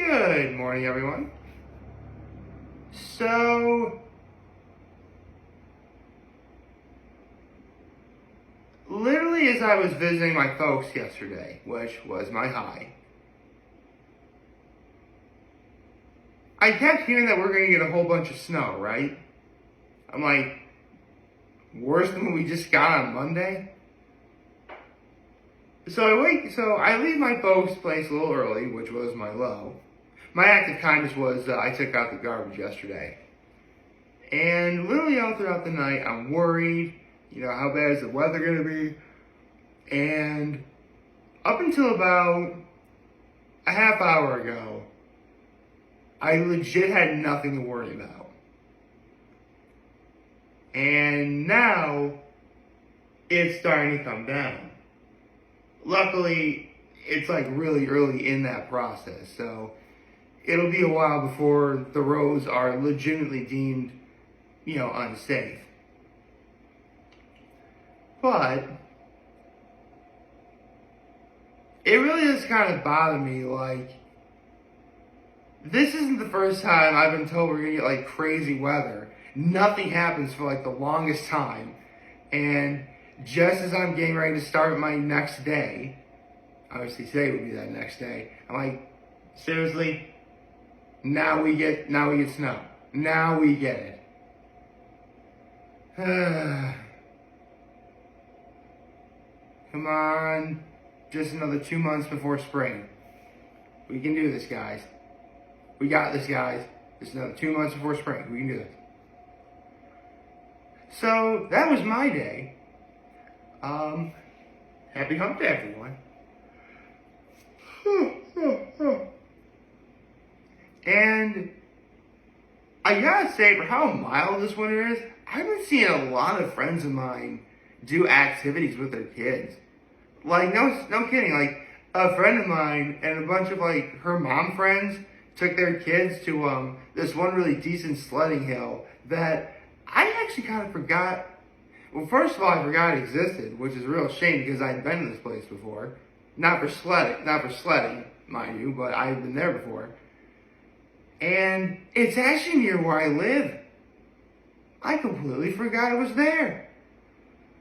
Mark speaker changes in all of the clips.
Speaker 1: Good morning, everyone. So, literally as I was visiting my folks yesterday, which was my high, I kept hearing that we're going to get a whole bunch of snow, right? I'm like, worse than what we just got on Monday? So I leave my folks' place a little early, which was my low. My act of kindness was I took out the garbage yesterday. And literally all throughout the night, I'm worried, how bad is the weather going to be? And up until about a half hour ago, I legit had nothing to worry about. And now, it's starting to come down. Luckily, it's like really early in that process, so it'll be a while before the roads are legitimately deemed, unsafe. But it really does kind of bother me, this isn't the first time I've been told we're gonna get crazy weather. Nothing happens for the longest time, and just as I'm getting ready to start my next day, obviously today would be that next day, I'm like, seriously? Now we get snow. Now we get it. Come on. Just another 2 months before spring. We can do this, guys. We got this, guys. Just another 2 months before spring. We can do this. So, that was my day. Happy hump day, everyone. And I gotta say, for how mild this winter is, I've been seeing a lot of friends of mine do activities with their kids. No kidding. A friend of mine and a bunch of her mom friends took their kids to this one really decent sledding hill that I actually kind of forgot. Well, first of all, I forgot it existed, which is a real shame because I'd been to this place before. Not for sledding, mind you, but I've been there before. And it's actually near where I live. I completely forgot it was there.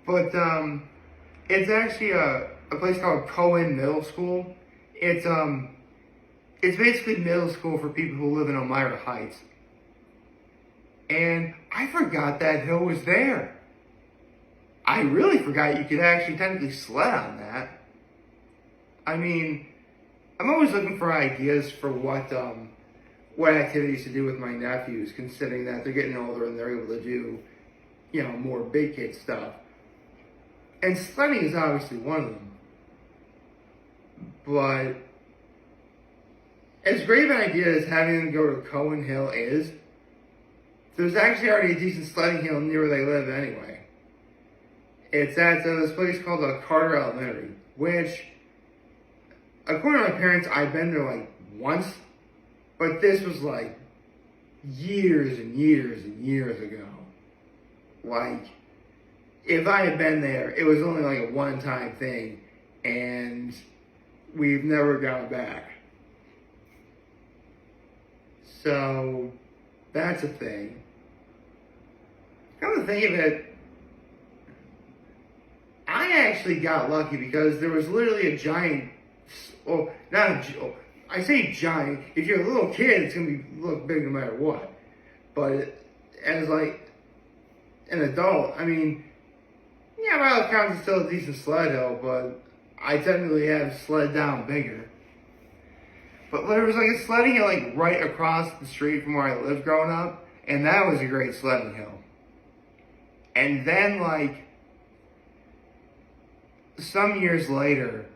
Speaker 1: But it's actually a place called Cohen Middle School. It's basically middle school for people who live in Elmira Heights. And I forgot that hill was there. I really forgot you could actually technically sled on that. I mean, I'm always looking for ideas for what activities to do with my nephews, considering that they're getting older and they're able to do, more big kid stuff. And sledding is obviously one of them. But as great of an idea as having them go to Cohen Hill is, there's actually already a decent sledding hill near where they live anyway. It's at this place called Carter Elementary, which, according to my parents, I've been there once, but this was years and years and years ago. If I had been there, it was only a one-time thing, and we've never gone back. So, that's a thing. Come to think of it, I actually got lucky because there was literally a giant, I say giant, if you're a little kid, it's going to look big no matter what. But as an adult, by all accounts, it's still a decent sled hill, but I technically have sled down bigger. But there was a sledding hill right across the street from where I lived growing up, and that was a great sledding hill. And then some years later,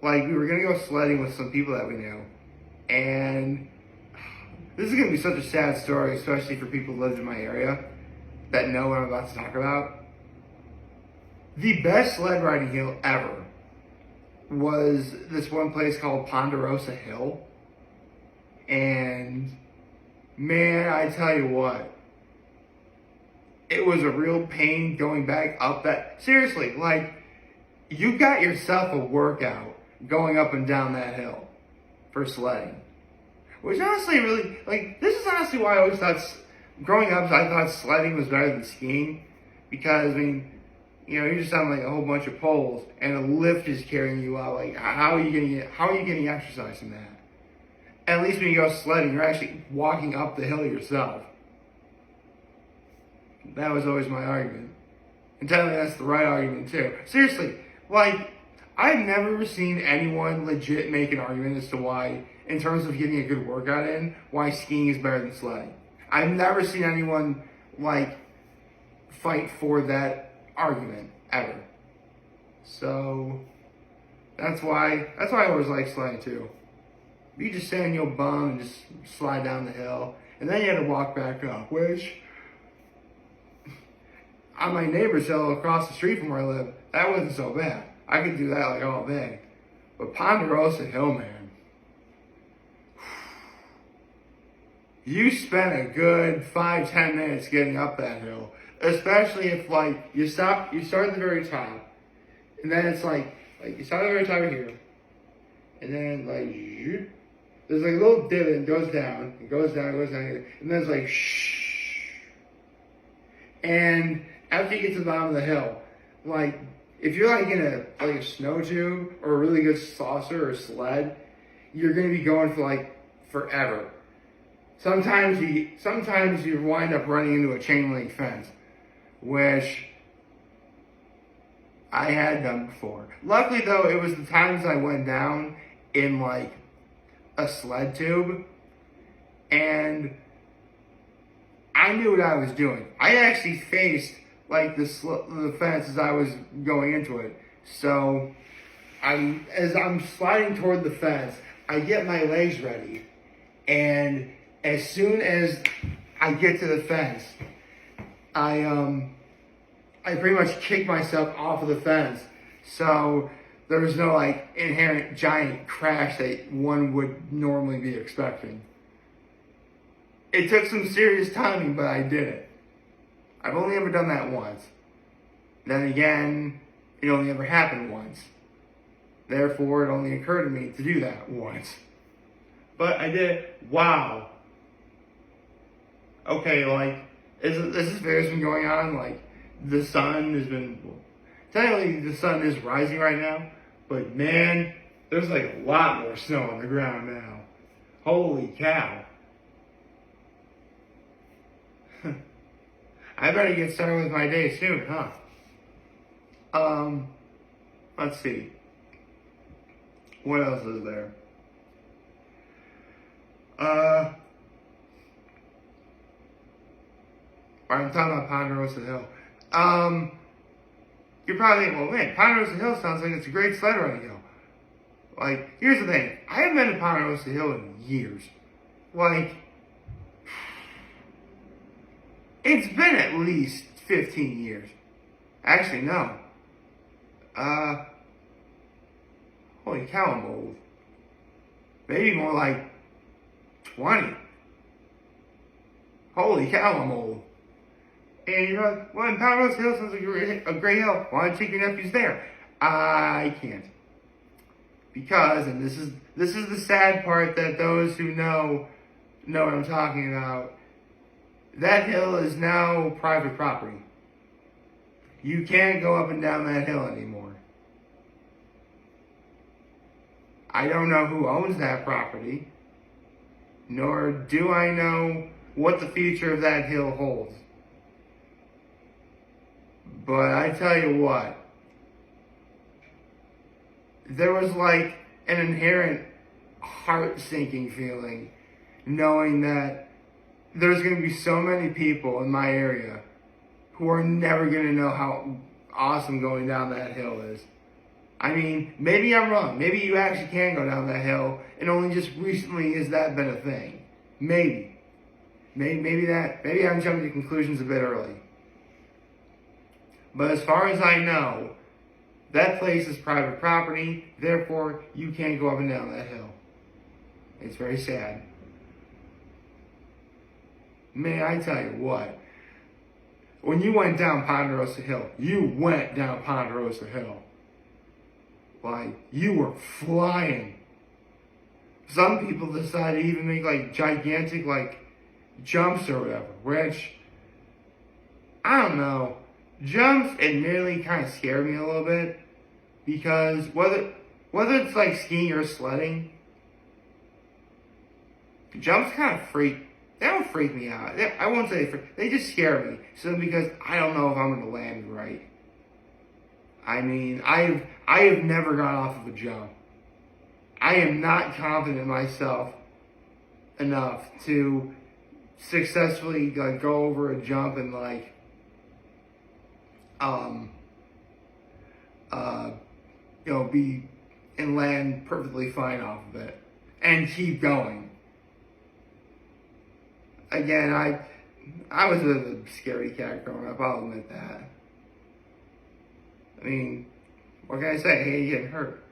Speaker 1: we were gonna go sledding with some people that we knew, and this is gonna be such a sad story, especially for people who live in my area that know what I'm about to talk about. The best sled riding hill ever was this one place called Ponderosa Hill. And man, I tell you what, it was a real pain going back up that. Seriously, you got yourself a workout going up and down that hill for sledding. Which honestly really, like, this is honestly why I always thought, growing up, I thought sledding was better than skiing. Because, I mean, you're just on like a whole bunch of poles and a lift is carrying you out. Like, how are you getting exercise in that? At least when you go sledding, you're actually walking up the hill yourself. That was always my argument. And technically that's the right argument too. Seriously, like, I've never seen anyone legit make an argument as to why, in terms of getting a good workout in, why skiing is better than sledding. I've never seen anyone, like, fight for that argument, ever. So, that's why I always like sledding too. You just sit on your bum and just slide down the hill, and then you had to walk back up, which, on my neighbor's hill across the street from where I live, that wasn't so bad. I could do that like all day. But Ponderosa Hill, man, you spent a good 5-10 minutes getting up that hill. Especially if, like, you start at the very top, and then it's like you start at the very top of here, and then, like, there's like a little divot and goes down, and goes down, and then it's like, shh. And after you get to the bottom of the hill, like, if you're like in a snow tube or a really good saucer or sled, you're gonna be going for like forever. Sometimes you wind up running into a chain link fence, which I had done before. Luckily though, it was the times I went down in like a sled tube, and I knew what I was doing. I actually faced like the fence as I was going into it. So as I'm sliding toward the fence, I get my legs ready, and as soon as I get to the fence, I pretty much kick myself off of the fence. So there was no like inherent giant crash that one would normally be expecting. It took some serious timing, but I did it. I've only ever done that once. Then again, it only ever happened once. Therefore, it only occurred to me to do that once. But I did it. Wow. Okay, like, this video has been going on, like, the sun has been, well, technically the sun is rising right now, but man, there's like a lot more snow on the ground now. Holy cow. I better get started with my day soon, huh? Let's see. What else is there? I'm talking about Ponderosa Hill. You're probably thinking, well, man, Ponderosa Hill sounds like it's a great sled riding hill. Like, here's the thing. I haven't been to Ponderosa Hill in years. Like, it's been at least 15 years. Actually, no. Holy cow, I'm old. Maybe more like 20. Holy cow, I'm old. And you're like, well, Ponderosa Hill sounds like a great hill. Why don't you take your nephews there? I can't. Because, and this is the sad part that those who know what I'm talking about, that hill is now private property. You can't go up and down that hill anymore. I don't know who owns that property, nor do I know what the future of that hill holds. But I tell you what, there was like an inherent heart-sinking feeling knowing that there's going to be so many people in my area who are never going to know how awesome going down that hill is. I mean, maybe I'm wrong. Maybe you actually can go down that hill, and only just recently has that been a thing. Maybe I'm jumping to conclusions a bit early. But as far as I know, that place is private property, therefore you can't go up and down that hill. It's very sad. May I tell you what? When you went down Ponderosa Hill, you went down Ponderosa Hill. Like, you were flying. some people decide to even make like gigantic like jumps or whatever, which I don't know. Jumps admittedly kind of scare me a little bit because whether it's like skiing or sledding, jumps kind of they don't freak me out. I won't say they just scare me. So because I don't know if I'm gonna land right. I mean, I have never gone off of a jump. I am not confident in myself enough to successfully like go over a jump and like be and land perfectly fine off of it and keep going. Again, I was a scaredy cat growing up, I'll admit that. I mean, what can I say? Hey, getting hurt.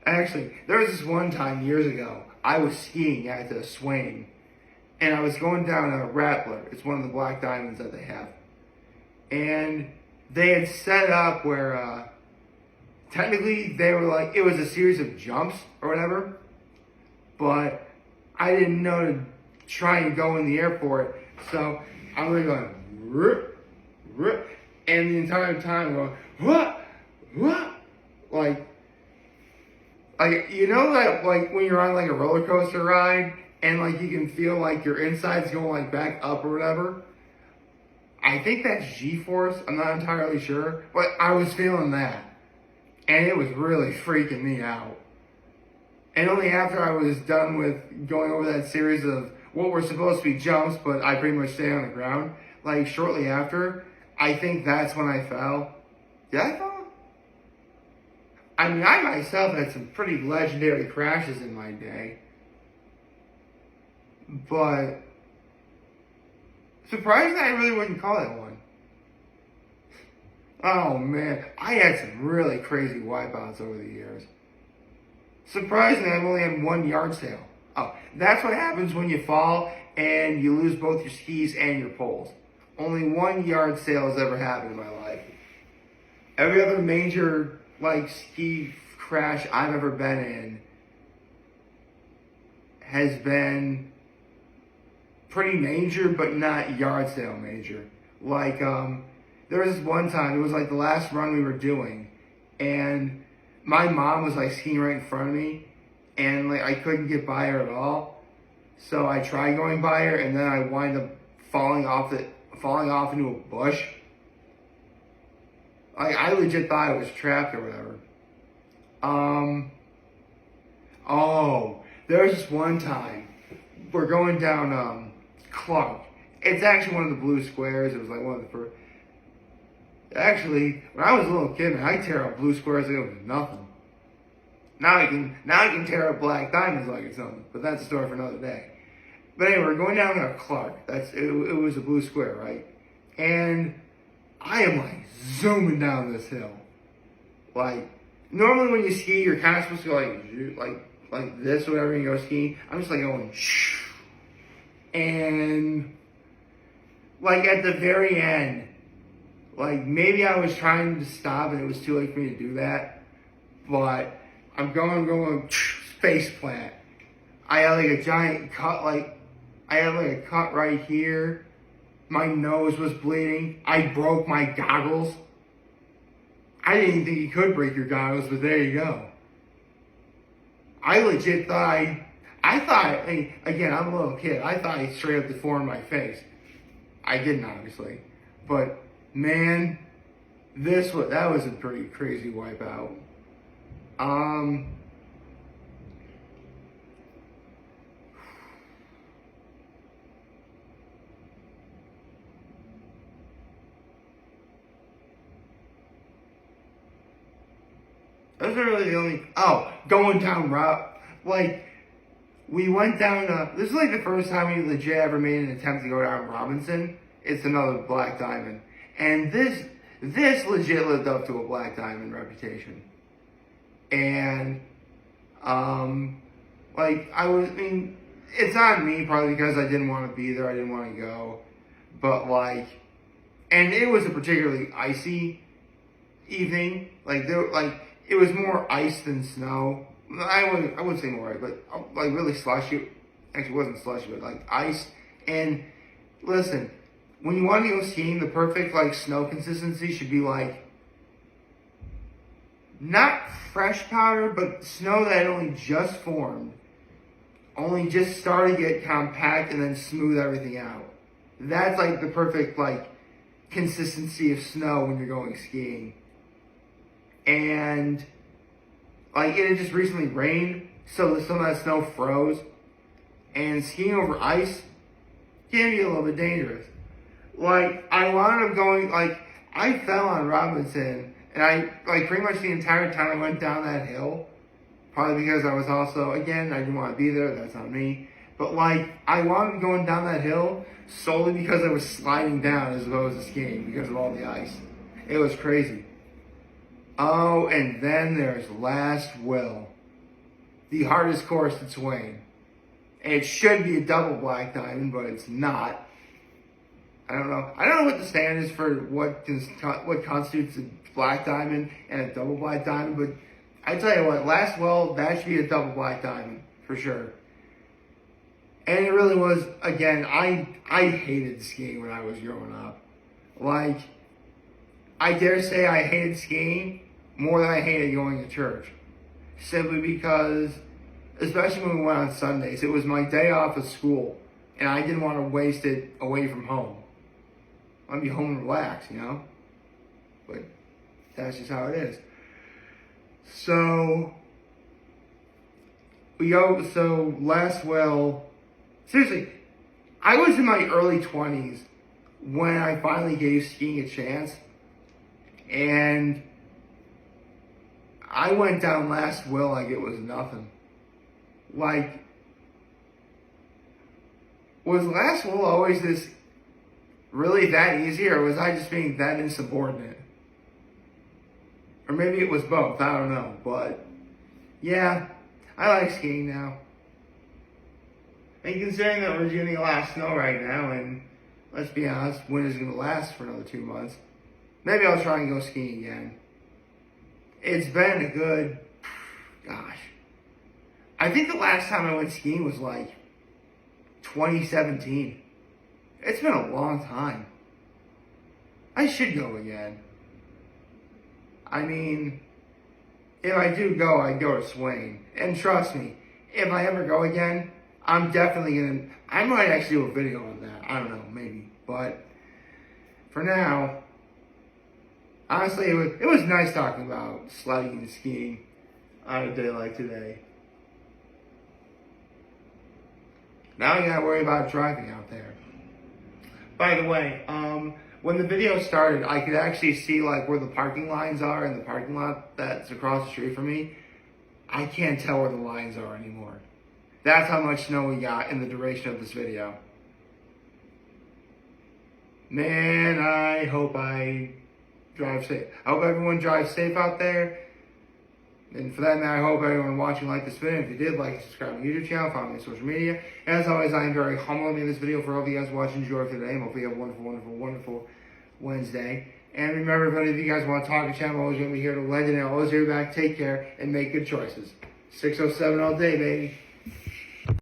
Speaker 1: Actually, there was this one time years ago, I was skiing at the Swain, and I was going down a Rattler. It's one of the black diamonds that they have. And they had set up where, technically they were like, it was a series of jumps or whatever, but I didn't know to try and go in the air for it. So I was going, rip, rip, and the entire time going, what? Like, you know that, like, when you're on, like, a roller coaster ride, and, like, you can feel, like, your insides going, like, back up or whatever? I think that's G-force. I'm not entirely sure. But I was feeling that. And it was really freaking me out. And only after I was done with going over that series of what were supposed to be jumps, but I pretty much stayed on the ground, like, shortly after, I think that's when I fell. Did I fall? I mean, I myself had some pretty legendary crashes in my day. But surprisingly, I really wouldn't call it one. Oh man, I had some really crazy wipeouts over the years. Surprisingly, I've only had one yard sale. Oh, that's what happens when you fall and you lose both your skis and your poles. Only one yard sale has ever happened in my life. Every other major like ski crash I've ever been in has been pretty major, but not yard sale major. Like, there was this one time, it was like the last run we were doing, and my mom was like skiing right in front of me, and like I couldn't get by her at all. So I tried going by her, and then I wind up falling off into a bush. I legit thought I was trapped or whatever. There was this one time, we're going down, Clark. It's actually one of the blue squares. It was like one of the first. Actually, when I was a little kid, man, I tear up blue squares like it was nothing. Now I can tear up black diamonds like it's nothing. But that's a story for another day. But anyway, we're going down to Clark. It was a blue square, right? And I am like zooming down this hill. Like, normally when you ski, you're kind of supposed to go like this or whatever, and you go skiing. I'm just like going shh. And like at the very end, like maybe I was trying to stop and it was too late for me to do that. But I'm going face plant. I had like a giant cut, I had like a cut right here. My nose was bleeding. I broke my goggles. I didn't even think you could break your goggles, but there you go. I legit thought again, I'm a little kid. I thought I straight up deformed my face. I didn't, obviously. But, man, that was a pretty crazy wipeout. Those are really the only. Oh, going down route. Like, we went down. This is like the first time we legit ever made an attempt to go down Robinson. It's another black diamond, and this legit lived up to a black diamond reputation. And it's on me probably because I didn't want to be there. I didn't want to go, but and it was a particularly icy evening. It was more ice than snow, I wouldn't say more, but like really slushy. Actually, it wasn't slushy, but like ice. And listen, when you want to go skiing, the perfect like snow consistency should be like not fresh powder, but snow that only just formed, only just started to get compact, and then smooth everything out. That's like the perfect like consistency of snow when you're going skiing. And like it had just recently rained, so some of that snow froze. And skiing over ice can be a little bit dangerous. Like I wound up going like I fell on Robinson, and I like pretty much the entire time I went down that hill. Probably because I was also, again, I didn't want to be there, that's on me. But like, I wound up going down that hill solely because I was sliding down as opposed to skiing because of all the ice. It was crazy. Oh, and then there's Last Will. The hardest course in Swain. It should be a double black diamond, but it's not. I don't know what the standard is for what constitutes a black diamond and a double black diamond, but I tell you what, Last Well, that should be a double black diamond, for sure. And it really was, again, I hated skiing when I was growing up. Like, I dare say I hated skiing more than I hated going to church. Simply because, especially when we went on Sundays, it was my day off of school, and I didn't want to waste it away from home. I want to be home and relax, you know? But that's just how it is. So Last Well, seriously, I was in my early 20s when I finally gave skiing a chance, and I went down Last Well like it was nothing. Like, was Last Well always this really that easy, or was I just being that insubordinate? Or maybe it was both, I don't know. But, yeah, I like skiing now. And considering that we're getting a lot of snow right now, and let's be honest, winter's going to last for another 2 months, maybe I'll try and go skiing again. It's been a good, gosh. I think the last time I went skiing was like 2017. It's been a long time. I should go again. I mean, if I do go, I go to Swain. And trust me, if I ever go again, I'm definitely I might actually do a video on that. I don't know, maybe. But for now, honestly, it was nice talking about sledding and skiing on a day like today. Now I gotta worry about driving out there. By the way, when the video started, I could actually see like where the parking lines are in the parking lot that's across the street from me. I can't tell where the lines are anymore. That's how much snow we got in the duration of this video. Man, I hope I drive safe. I hope everyone drives safe out there. And for that matter, I hope everyone watching liked this video. If you did, like and subscribe to my YouTube channel, follow me on social media. And as always, I am very humble in this video for all of you guys watching. Enjoy today, and hopefully you have a wonderful, wonderful, wonderful Wednesday. And remember, everybody, if you guys want to talk to the channel, I'm always going to be here to lend, and I'll always hear you back. Take care and make good choices. 607 all day, baby.